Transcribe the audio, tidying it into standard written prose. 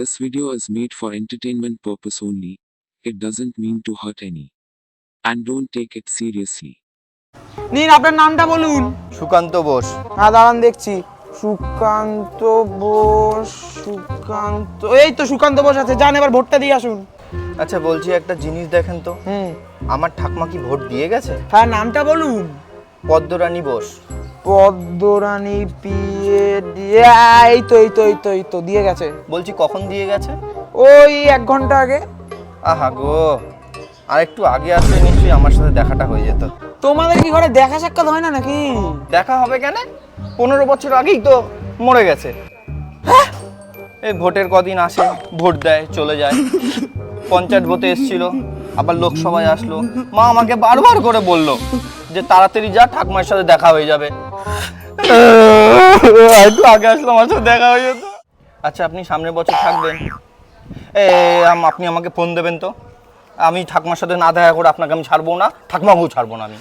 This video is made for entertainment purpose only. It doesn't mean to hurt any. And don't take it seriously. নিন আপনার নামটা বলুন। সুকান্ত বোস। হ্যাঁ দাঁড়ান দেখছি। সুকান্ত বোস, সুকান্ত, এই তো সুকান্ত বোস আছে। যান এবার ভোটটা দিয়ে আসুন। আচ্ছা বলছি একটা জিনিস দেখেন তো, আমার ঠাকমা কি ভোট দিয়ে গেছে? হ্যাঁ নামটা বলুন। পদ্মরানী বোস। পদ্মরানী পিএ দিয়ে, এই তো দিয়ে গেছে। বলছি কখন দিয়ে গেছে? ওই 1 ঘন্টা আগে। আহা গো, আর একটু আগে আসলে নিশ্চয়ই আমার সাথে দেখাটা হয়ে যেত। তোমাদের কি ঘরে দেখা সাক্ষাৎ হয় না নাকি? দেখা হবে কেন? 15 বছর আগেই তো মরে গেছে। এই ভোটের কদিন আসে, ভোট দেয়, চলে যায়। পঞ্চায়েত ভোটে এসেছিল, আবার লোকসভায় আসলো। মা আমাকে বারবার করে বললো যে তাড়াতাড়ি যা, ঠাকুমার সাথে দেখা হয়ে যাবে। একটু আগে আসলো, আমার সাথে দেখা হয়ে যেত। আচ্ছা আপনি সামনের বছর থাকবেন, আপনি আমাকে ফোন দেবেন তো। আমি ঠাকুমার সাথে না দেখা করে আপনাকে আমি ছাড়বো না, ঠাকুমাকেও ছাড়বো না আমি।